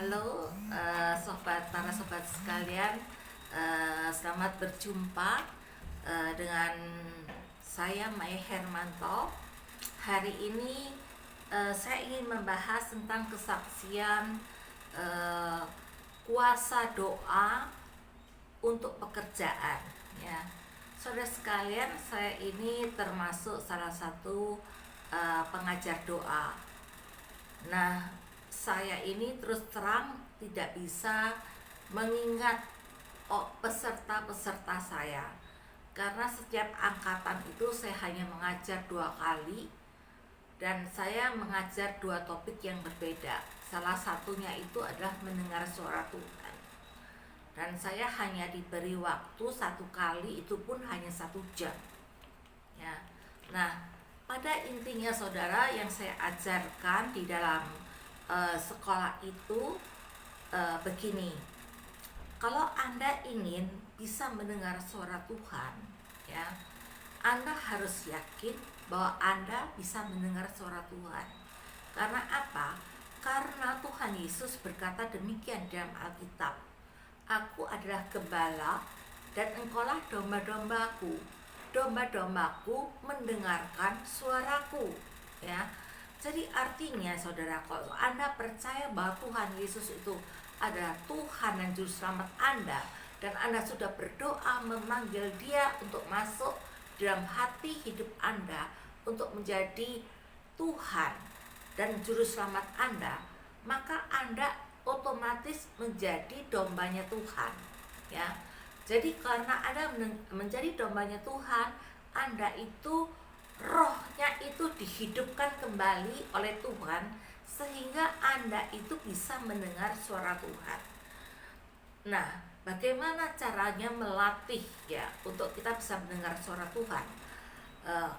Halo, para sobat sekalian, selamat berjumpa dengan saya Mai Hermanto. Hari ini saya ingin membahas tentang kesaksian eh, kuasa doa untuk pekerjaan. Ya, saudara sekalian, saya ini termasuk salah satu pengajar doa. Nah, saya ini terus terang tidak bisa mengingat peserta-peserta saya, karena setiap angkatan itu saya hanya mengajar 2 kali, dan saya mengajar 2 topik yang berbeda. Salah satunya itu adalah mendengar suara Tuhan, dan saya hanya diberi waktu 1 kali, itu pun hanya 1 jam. Ya, nah, pada intinya saudara, yang saya ajarkan di dalam sekolah itu begini. Kalau Anda ingin bisa mendengar suara Tuhan, ya, Anda harus yakin bahwa Anda bisa mendengar suara Tuhan. Karena apa? Karena Tuhan Yesus berkata demikian dalam Alkitab. Aku adalah gembala dan engkaulah domba-dombaku. Domba-dombaku mendengarkan suaraku, ya. Jadi artinya saudara, kalau Anda percaya bahwa Tuhan Yesus itu adalah Tuhan dan Juru Selamat Anda, dan Anda sudah berdoa memanggil Dia untuk masuk dalam hati hidup Anda, untuk menjadi Tuhan dan Juru Selamat Anda, maka Anda otomatis menjadi dombanya Tuhan, ya. Jadi karena Anda menjadi dombanya Tuhan, Anda itu rohnya itu dihidupkan kembali oleh Tuhan, sehingga Anda itu bisa mendengar suara Tuhan. Nah, bagaimana caranya melatih ya untuk kita bisa mendengar suara Tuhan?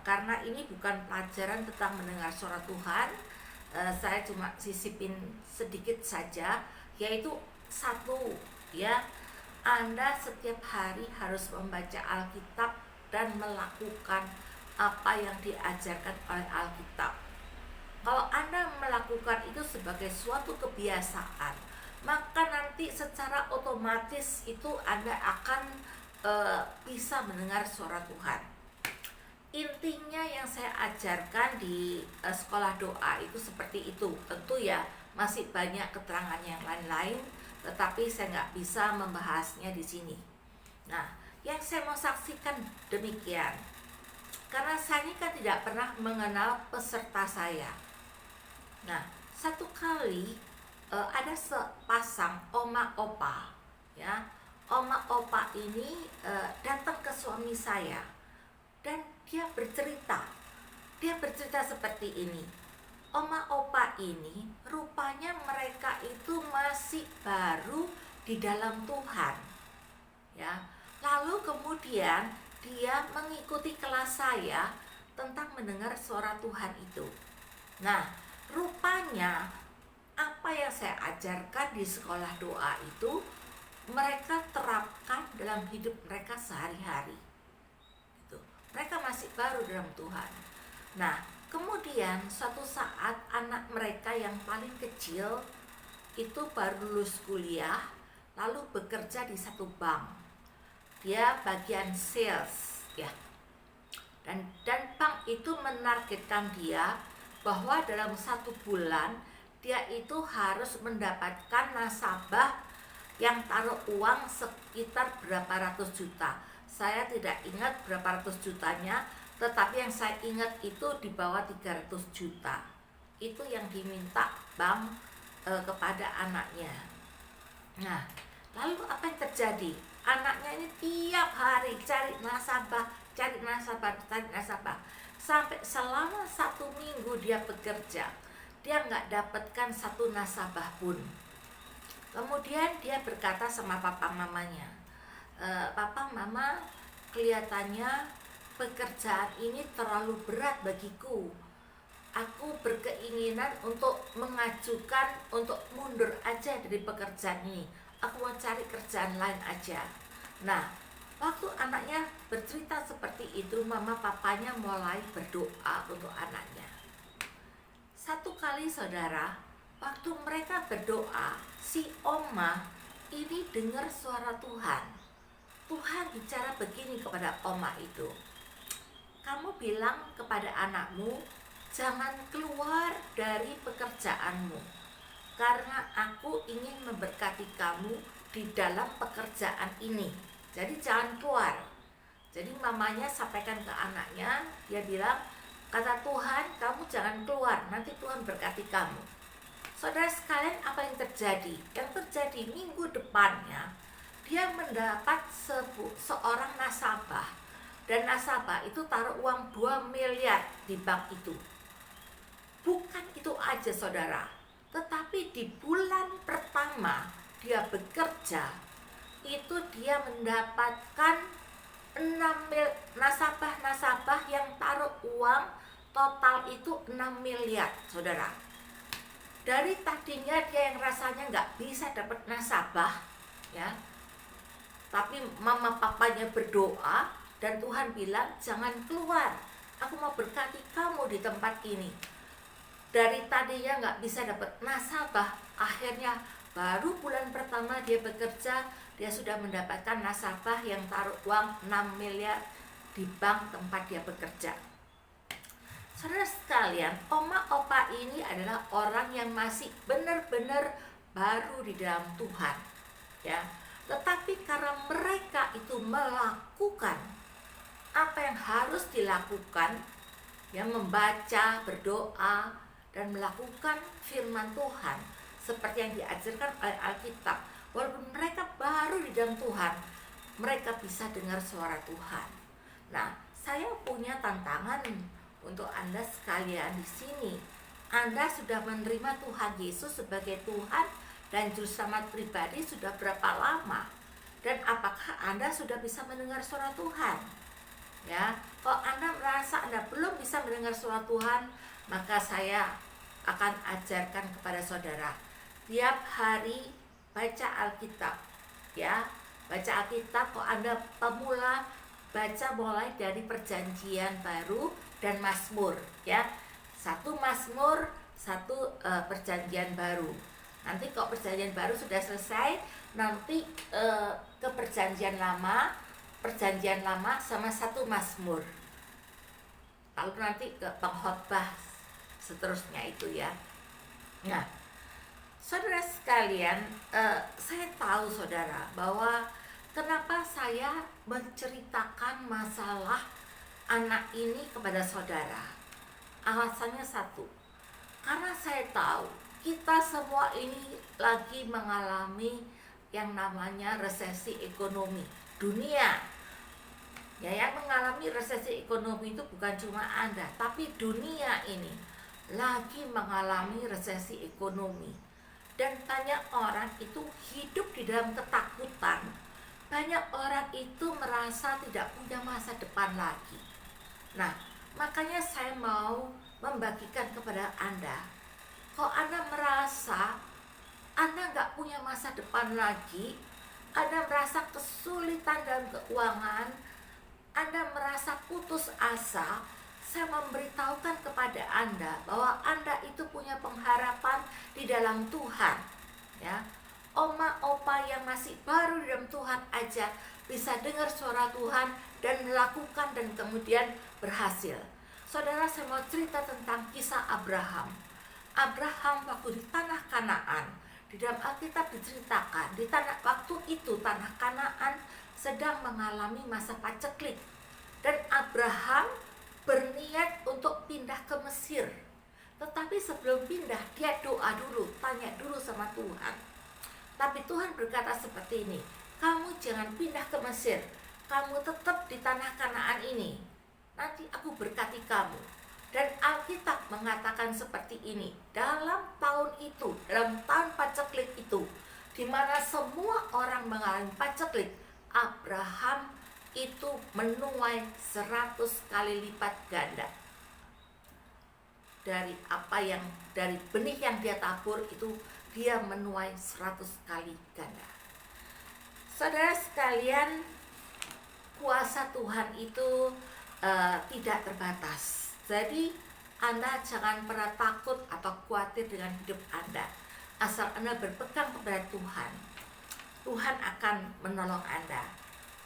Karena ini bukan pelajaran tentang mendengar suara Tuhan, saya cuma sisipin sedikit saja, yaitu satu, ya, Anda setiap hari harus membaca Alkitab dan melakukan apa yang diajarkan oleh Alkitab. Kalau Anda melakukan itu sebagai suatu kebiasaan, maka nanti secara otomatis itu Anda akan bisa mendengar suara Tuhan. Intinya yang saya ajarkan di sekolah doa itu seperti itu. Tentu ya masih banyak keterangan yang lain-lain, tetapi saya nggak bisa membahasnya di sini. Nah, yang saya mau saksikan demikian. Karena saya ini kan tidak pernah mengenal peserta saya. Nah, satu kali ada sepasang oma opa, ya. Oma opa ini datang ke suami saya, dan dia bercerita seperti ini. Oma opa ini rupanya mereka itu masih baru di dalam Tuhan, ya. Lalu kemudian dia mengikuti kelas saya tentang mendengar suara Tuhan itu. Nah, rupanya apa yang saya ajarkan di sekolah doa itu mereka terapkan dalam hidup mereka sehari-hari. Mereka masih baru dalam Tuhan. Nah, kemudian suatu saat anak mereka yang paling kecil itu baru lulus kuliah, lalu bekerja di satu bank. Dia bagian sales, ya. Dan bank itu menargetkan dia bahwa dalam 1 bulan dia itu harus mendapatkan nasabah yang taruh uang sekitar berapa ratus juta. Saya tidak ingat berapa ratus jutanya, tetapi yang saya ingat itu di bawah 300 juta. Itu yang diminta bank kepada anaknya. Nah, lalu apa yang terjadi? Anaknya ini tiap hari cari nasabah, sampai selama 1 minggu dia bekerja, dia nggak dapatkan 1 nasabah pun. Kemudian dia berkata sama papa mamanya, papa mama, kelihatannya pekerjaan ini terlalu berat bagiku. Aku berkeinginan untuk mengajukan untuk mundur aja dari pekerjaan ini. Aku mau cari kerjaan lain aja. Nah, waktu anaknya bercerita seperti itu, mama papanya mulai berdoa untuk anaknya. Satu kali saudara, waktu mereka berdoa, si Oma ini dengar suara Tuhan. Tuhan bicara begini kepada Oma itu, kamu bilang kepada anakmu, jangan keluar dari pekerjaanmu, karena aku ingin memberkati kamu di dalam pekerjaan ini. Jadi jangan keluar. Jadi mamanya sampaikan ke anaknya, dia bilang, kata Tuhan, kamu jangan keluar, nanti Tuhan berkati kamu. Saudara sekalian, apa yang terjadi? Yang terjadi minggu depannya, dia mendapat seorang nasabah. Dan nasabah itu taruh uang 2 miliar di bank itu. Bukan itu aja saudara, tetapi di bulan pertama dia bekerja, itu dia mendapatkan 6 nasabah-nasabah yang taruh uang total itu 6 miliar saudara. Dari tadinya dia yang rasanya nggak bisa dapat nasabah ya, tapi mama papanya berdoa dan Tuhan bilang jangan keluar, aku mau berkati kamu di tempat ini. Dari tadinya nggak bisa dapat nasabah, akhirnya baru bulan pertama dia bekerja, dia sudah mendapatkan nasabah yang taruh uang 6 miliar di bank tempat dia bekerja. Saudara sekalian, oma opa ini adalah orang yang masih benar-benar baru di dalam Tuhan ya. Tetapi karena mereka itu melakukan apa yang harus dilakukan, ya, membaca, berdoa, dan melakukan firman Tuhan seperti yang diajarkan oleh Alkitab. Walaupun mereka baru di dalam Tuhan, mereka bisa dengar suara Tuhan. Nah, saya punya tantangan untuk Anda sekalian di sini. Anda sudah menerima Tuhan Yesus sebagai Tuhan dan Juru Selamat pribadi sudah berapa lama? Dan apakah Anda sudah bisa mendengar suara Tuhan? Ya, kalau Anda merasa Anda belum bisa mendengar suara Tuhan, maka saya akan ajarkan kepada saudara, tiap hari baca Alkitab ya. Baca Alkitab, kalau Anda pemula, baca mulai dari Perjanjian Baru dan Mazmur ya. Satu Mazmur, satu Perjanjian Baru. Nanti kalau Perjanjian Baru sudah selesai, nanti ke Perjanjian Lama sama satu Mazmur. Lalu nanti ke pengkhotbah seterusnya itu ya. Nah, saudara sekalian, saya tahu saudara bahwa kenapa saya menceritakan masalah anak ini kepada saudara. Alasannya satu, karena saya tahu kita semua ini lagi mengalami yang namanya resesi ekonomi dunia. Ya, yang mengalami resesi ekonomi itu bukan cuma Anda, tapi dunia ini lagi mengalami resesi ekonomi. Dan banyak orang itu hidup di dalam ketakutan. Banyak orang itu merasa tidak punya masa depan lagi. Nah, makanya saya mau membagikan kepada Anda, kalau Anda merasa Anda nggak punya masa depan lagi, Anda merasa kesulitan dalam keuangan, Anda merasa putus asa, saya memberitahukan kepada Anda bahwa Anda itu punya pengharapan di dalam Tuhan ya. Oma opa yang masih baru di dalam Tuhan aja bisa dengar suara Tuhan dan melakukan dan kemudian berhasil. Saudara, saya mau cerita tentang kisah Abraham. Abraham waktu di tanah Kanaan, di dalam Alkitab diceritakan di waktu itu tanah Kanaan sedang mengalami masa paceklik, dan Abraham berniat untuk pindah ke Mesir. Tetapi sebelum pindah, dia doa dulu, tanya dulu sama Tuhan. Tapi Tuhan berkata seperti ini, kamu jangan pindah ke Mesir, kamu tetap di tanah Kanaan ini, nanti aku berkati kamu. Dan Alkitab mengatakan seperti ini, dalam tahun itu, dalam tahun paceklik itu, di mana semua orang mengalami paceklik, Abraham itu menuai 100 kali lipat ganda dari apa yang, dari benih yang dia tabur itu, dia menuai 100 kali ganda. Saudara sekalian, kuasa Tuhan itu tidak terbatas. Jadi Anda jangan pernah takut atau khawatir dengan hidup Anda. Asal Anda berpegang kepada Tuhan, Tuhan akan menolong Anda.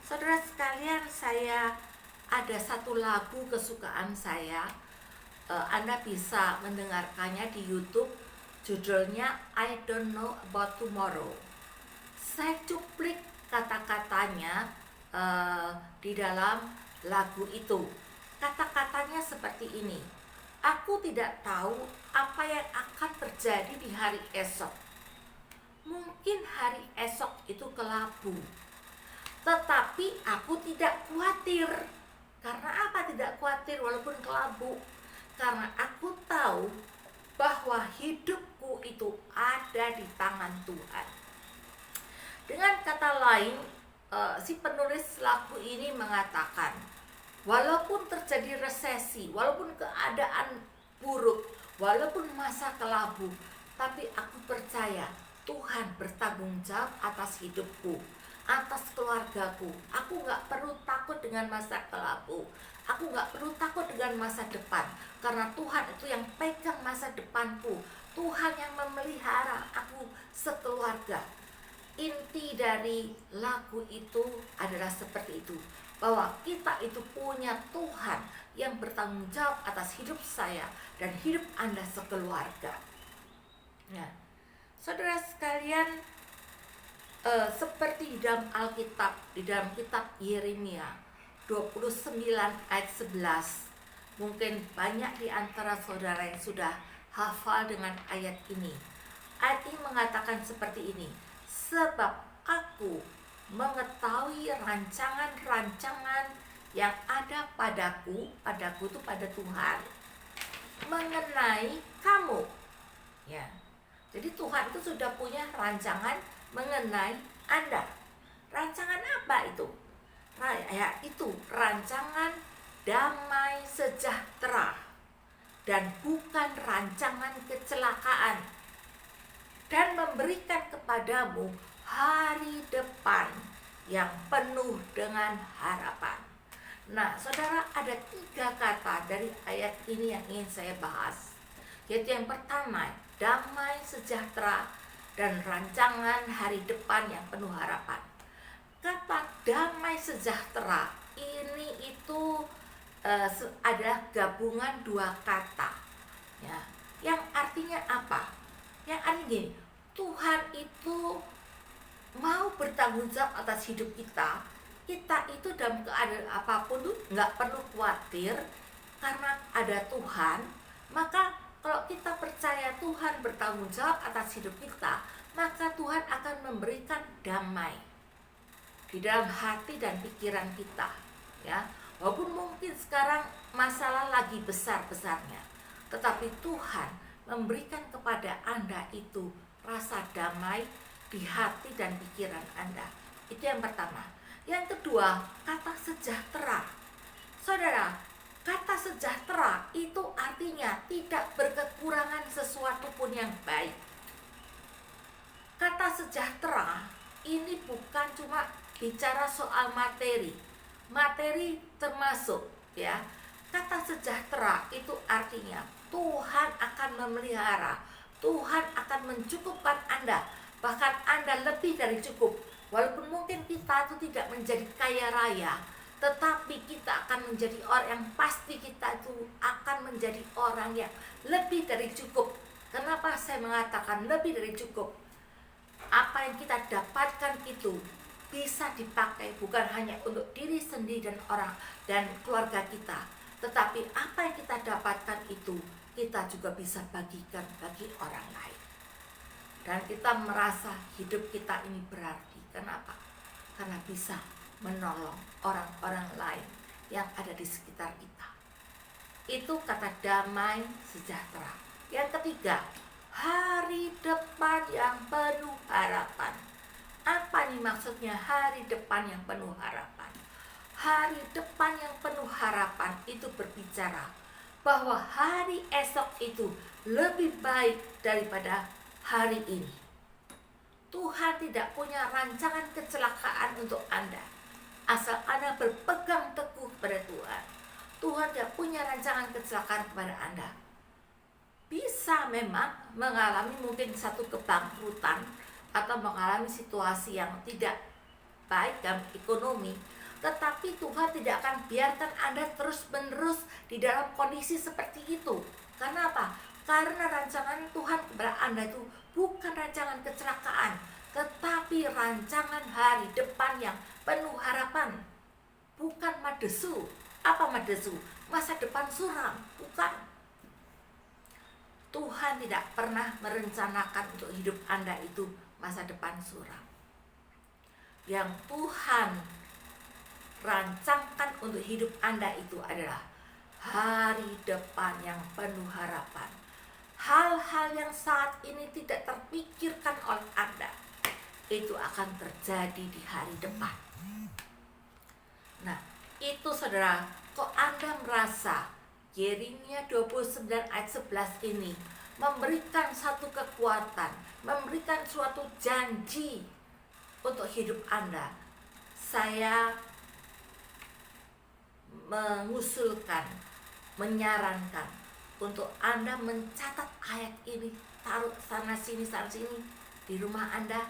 Saudara sekalian, saya ada satu lagu kesukaan saya. Anda bisa mendengarkannya di YouTube. Judulnya I Don't Know About Tomorrow. Saya cuplik kata-katanya di dalam lagu itu. Kata-katanya seperti ini: aku tidak tahu apa yang akan terjadi di hari esok. Mungkin hari esok itu kelabu, tetapi aku tidak khawatir. Karena apa tidak khawatir walaupun kelabu? Karena aku tahu bahwa hidupku itu ada di tangan Tuhan. Dengan kata lain, si penulis lagu ini mengatakan, walaupun terjadi resesi, walaupun keadaan buruk, walaupun masa kelabu, tapi aku percaya Tuhan bertanggung jawab atas hidupku, atas keluargaku. Aku gak perlu takut dengan masa kelabu. Aku gak perlu takut dengan masa depan, karena Tuhan itu yang pegang masa depanku. Tuhan yang memelihara aku sekeluarga. Inti dari lagu itu adalah seperti itu, bahwa kita itu punya Tuhan yang bertanggung jawab atas hidup saya dan hidup Anda sekeluarga. Nah, saudara sekalian, seperti di dalam Alkitab, di dalam kitab Yeremia 29 ayat 11, mungkin banyak di antara saudara yang sudah hafal dengan ayat ini. Ayat ini mengatakan seperti ini: sebab aku mengetahui rancangan-rancangan yang ada padaku itu pada Tuhan, mengenai kamu. Ya, jadi Tuhan itu sudah punya rancangan mengenai Anda. Rancangan apa itu? Ya, itu rancangan damai sejahtera dan bukan rancangan kecelakaan, dan memberikan kepadamu hari depan yang penuh dengan harapan. Nah, saudara, ada 3 kata dari ayat ini yang ingin saya bahas, yaitu yang pertama, damai sejahtera dan rancangan hari depan yang penuh harapan. Kata damai sejahtera ini itu adalah gabungan 2 kata, ya, yang artinya apa? Yang artinya gini, Tuhan itu mau bertanggung jawab atas hidup kita. Kita itu dalam keadaan apapun tuh nggak perlu khawatir, karena ada Tuhan. Maka kalau kita percaya Tuhan bertanggung jawab atas hidup kita, maka Tuhan akan memberikan damai di dalam hati dan pikiran kita, ya. Walaupun mungkin sekarang masalah lagi besar-besarnya, tetapi Tuhan memberikan kepada Anda itu rasa damai di hati dan pikiran Anda. Itu yang pertama. Yang kedua, kata sejahtera. Saudara, kata sejahtera itu artinya tidak berkekurangan sesuatu pun yang baik. Kata sejahtera ini bukan cuma bicara soal materi. Materi termasuk, ya. Kata sejahtera itu artinya Tuhan akan memelihara, Tuhan akan mencukupkan Anda, bahkan Anda lebih dari cukup. Walaupun mungkin kita itu tidak menjadi kaya raya, tetapi kita akan menjadi orang yang pasti kita itu akan menjadi orang yang lebih dari cukup. Kenapa saya mengatakan lebih dari cukup? Apa yang kita dapatkan itu bisa dipakai bukan hanya untuk diri sendiri dan orang dan keluarga kita, tetapi apa yang kita dapatkan itu kita juga bisa bagikan bagi orang lain. Dan kita merasa hidup kita ini berarti. Kenapa? Karena bisa menolong orang-orang lain yang ada di sekitar kita. Itu kata damai sejahtera. Yang ketiga, hari depan yang penuh harapan. Apa nih maksudnya hari depan yang penuh harapan? Hari depan yang penuh harapan itu berbicara bahwa hari esok itu lebih baik daripada hari ini. Tuhan tidak punya rancangan kecelakaan untuk Anda, asal Anda berpegang teguh pada Tuhan. Tuhan tidak punya rancangan kecelakaan kepada Anda. bisa memang mengalami mungkin satu kebangkrutan atau mengalami situasi yang tidak baik dalam ekonomi, tetapi Tuhan tidak akan biarkan Anda terus-menerus di dalam kondisi seperti itu. Karena apa? Karena rancangan Tuhan kepada Anda itu bukan rancangan kecelakaan, tetapi rancangan hari depan yang penuh harapan. Bukan madesu. Apa madesu? Masa depan suram. Bukan. Tuhan tidak pernah merencanakan untuk hidup Anda itu masa depan suram. Yang Tuhan rancangkan untuk hidup Anda itu adalah hari depan yang penuh harapan. Hal-hal yang saat ini tidak terpikirkan oleh Anda, itu akan terjadi di hari depan. Nah, itu saudara, kok Anda merasa Yeremia 29 ayat 11 ini memberikan satu kekuatan, memberikan suatu janji untuk hidup Anda? Saya mengusulkan, menyarankan untuk Anda mencatat ayat ini, taruh sana sini di rumah Anda,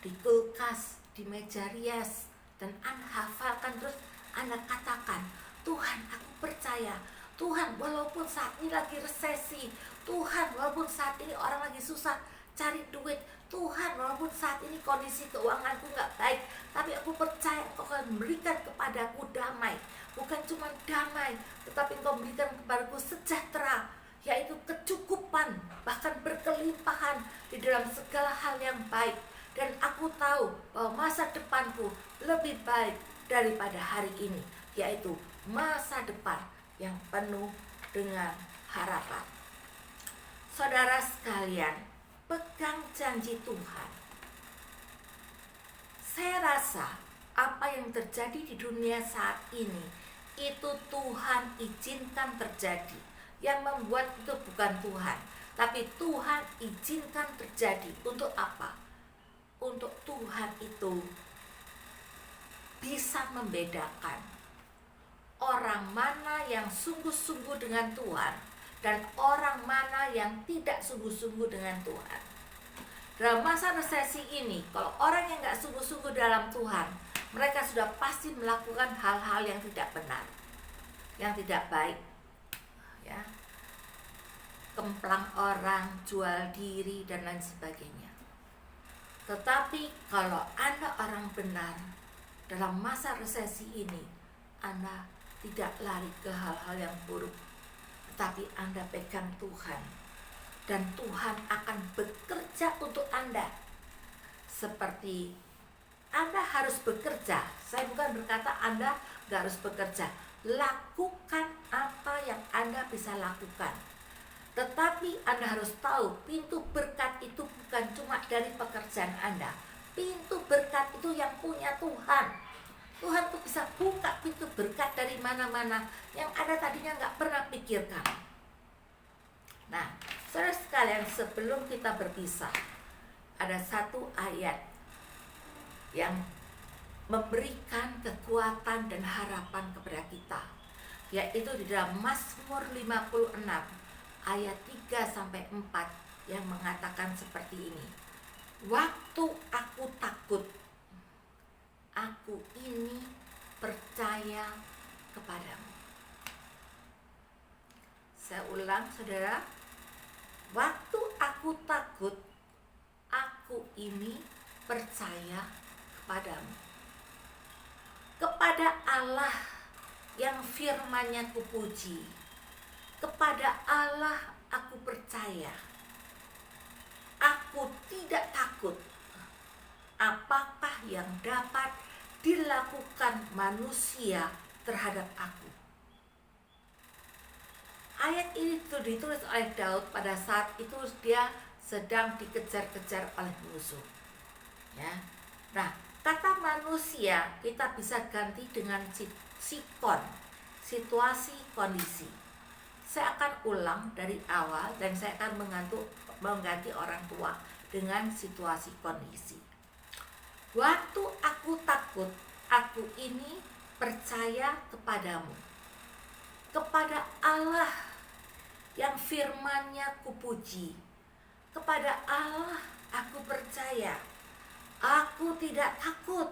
di kulkas, di meja rias, dan Anda hafalkan terus. Anda katakan, Tuhan, aku percaya. Tuhan, walaupun saat ini lagi resesi, Tuhan, walaupun saat ini orang lagi susah cari duit, Tuhan, walaupun saat ini kondisi keuanganku gak baik, tapi aku percaya Engkau akan memberikan kepadaku damai. Bukan cuma damai, tetapi Engkau memberikan kepadaku sejahtera, yaitu kecukupan, bahkan berkelimpahan di dalam segala hal yang baik. Dan aku tahu bahwa masa depanku lebih baik daripada hari ini, yaitu masa depan yang penuh dengan harapan. Saudara sekalian, pegang janji Tuhan. Saya rasa apa yang terjadi di dunia saat ini itu Tuhan izinkan terjadi. Yang membuat itu bukan Tuhan, tapi Tuhan izinkan terjadi. Untuk apa? Untuk Tuhan itu bisa membedakan orang mana yang sungguh-sungguh dengan Tuhan dan orang mana yang tidak sungguh-sungguh dengan Tuhan. Dalam masa resesi ini, kalau orang yang gak sungguh-sungguh dalam Tuhan, mereka sudah pasti melakukan hal-hal yang tidak benar, yang tidak baik, ya, kemplang orang, jual diri, dan lain sebagainya. Tetapi kalau Anda orang benar, dalam masa resesi ini, Anda tidak lari ke hal-hal yang buruk, tetapi Anda pegang Tuhan, dan Tuhan akan bekerja untuk Anda. Seperti Anda harus bekerja. Saya bukan berkata Anda gak harus bekerja. Lakukan apa yang Anda bisa lakukan. Tetapi Anda harus tahu, pintu berkat itu bukan cuma dari pekerjaan Anda. Pintu berkat itu yang punya Tuhan. Tuhan tuh bisa buka pintu berkat dari mana-mana yang Anda tadinya gak pernah pikirkan. Nah, saudara sekalian, sebelum kita berpisah, ada satu ayat yang memberikan kekuatan dan harapan kepada kita, yaitu di dalam Mazmur 56 ayat 3-4 yang mengatakan seperti ini. Waktu aku takut, aku ini percaya kepadamu. Saya ulang, saudara. Waktu aku takut, aku ini percaya kepadamu. Kepada Allah yang firman-Nya kupuji, kepada Allah aku percaya. Aku tidak takut apakah yang dapat dilakukan manusia terhadap aku. Ayat ini ditulis oleh Daud pada saat itu dia sedang dikejar-kejar oleh musuh. Ya. Nah, kata manusia kita bisa ganti dengan sikon, situasi, kondisi. Saya akan ulang dari awal dan saya akan mengganti orang tua dengan situasi, kondisi. Waktu aku takut, aku ini percaya kepadamu. Kepada Allah yang firman-Nya kupuji. Kepada Allah aku percaya, aku tidak takut.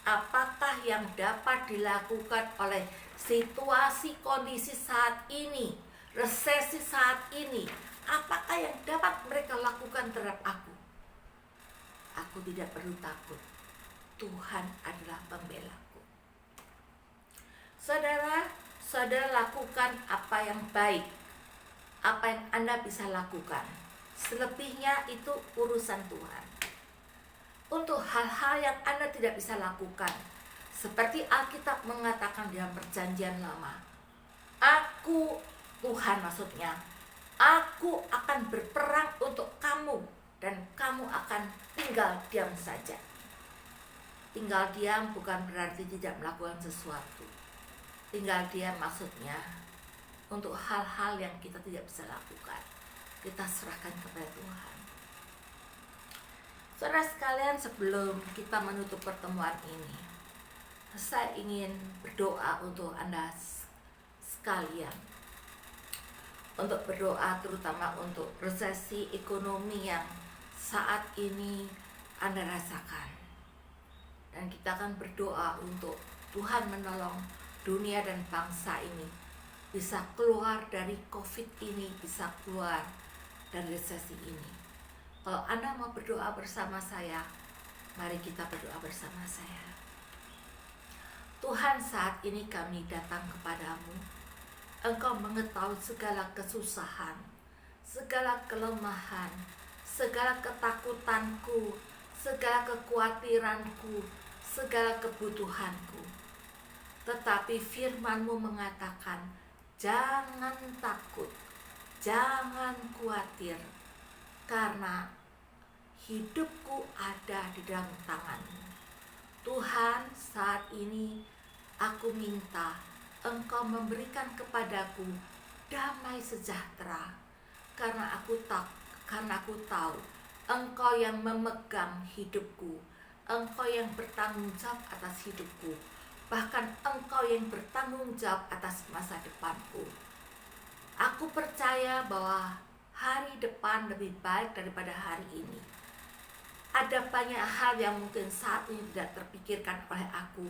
Apakah yang dapat dilakukan oleh situasi kondisi saat ini, resesi saat ini? Apakah yang dapat mereka lakukan terhadap aku? Aku tidak perlu takut. Tuhan adalah pembelaku. Saudara, saudara lakukan apa yang baik, apa yang Anda bisa lakukan. Selebihnya itu urusan Tuhan. Untuk hal-hal yang Anda tidak bisa lakukan, seperti Alkitab mengatakan dalam Perjanjian Lama, aku, Tuhan maksudnya, aku akan berperang untuk kamu dan kamu akan tinggal diam saja. Tinggal diam bukan berarti tidak melakukan sesuatu. Tinggal diam maksudnya untuk hal-hal yang kita tidak bisa lakukan, kita serahkan kepada Tuhan. Saudara sekalian, sebelum kita menutup pertemuan ini, saya ingin berdoa untuk Anda sekalian. Untuk berdoa terutama untuk resesi ekonomi yang saat ini Anda rasakan. Dan kita akan berdoa untuk Tuhan menolong dunia dan bangsa ini bisa keluar dari COVID ini, bisa keluar dari resesi ini. Kalau Anda mau berdoa bersama saya, mari kita berdoa bersama saya. Tuhan, saat ini kami datang kepadamu. Engkau mengetahui segala kesusahan, segala kelemahan, segala ketakutanku, segala kekhawatiranku, segala kebutuhanku. Tetapi firman-Mu mengatakan, jangan takut, jangan khawatir, karena hidupku ada di dalam tangan-Mu. Tuhan, saat ini aku minta Engkau memberikan kepadaku damai sejahtera, karena aku tahu Engkau yang memegang hidupku, Engkau yang bertanggung jawab atas hidupku, bahkan Engkau yang bertanggung jawab atas masa depanku. Aku percaya bahwa hari depan lebih baik daripada hari ini. Ada banyak hal yang mungkin saat ini tidak terpikirkan oleh aku,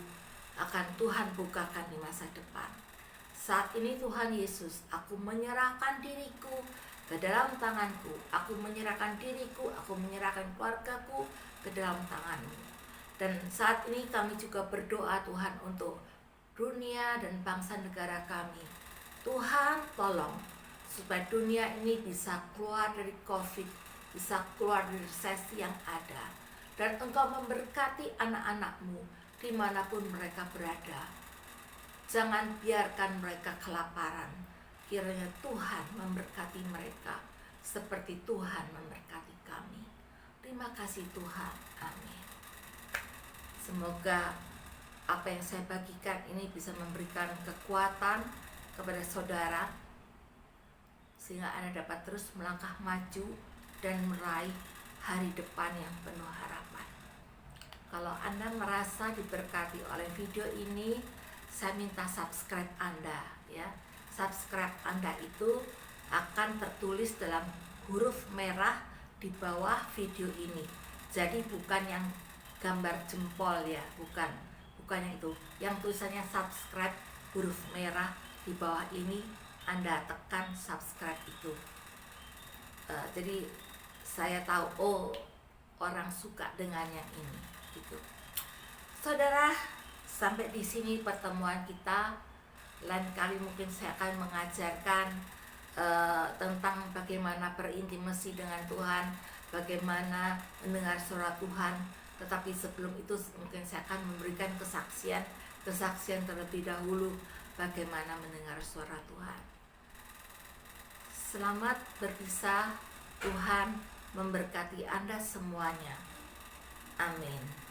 akan Tuhan bukakan di masa depan. Saat ini Tuhan Yesus, aku menyerahkan diriku ke dalam tangan-Mu. Aku menyerahkan diriku, aku menyerahkan keluargaku ke dalam tangan-Mu. Dan saat ini kami juga berdoa Tuhan untuk dunia dan bangsa negara kami. Tuhan, tolong supaya dunia ini bisa keluar dari COVID, bisa keluar dari resesi yang ada. Dan Engkau memberkati anak-anak-Mu dimanapun mereka berada. Jangan biarkan mereka kelaparan. Kiranya Tuhan memberkati mereka seperti Tuhan memberkati kami. Terima kasih Tuhan. Amin. Semoga apa yang saya bagikan ini bisa memberikan kekuatan kepada saudara, sehingga Anda dapat terus melangkah maju dan meraih hari depan yang penuh harapan. Kalau Anda merasa diberkati oleh video ini, saya minta subscribe Anda ya. Subscribe Anda itu akan tertulis dalam huruf merah di bawah video ini. Jadi bukan yang gambar jempol ya, bukan yang itu. Yang tulisannya subscribe huruf merah di bawah ini, Anda tekan subscribe itu. Jadi saya tahu, oh, orang suka dengan yang ini gitu. Saudara, sampai di sini pertemuan kita. Lain kali mungkin saya akan mengajarkan tentang bagaimana berintimasi dengan Tuhan, bagaimana mendengar suara Tuhan. Tetapi sebelum itu mungkin saya akan memberikan kesaksian terlebih dahulu bagaimana mendengar suara Tuhan. Selamat berpisah. Tuhan memberkati Anda semuanya. Amin.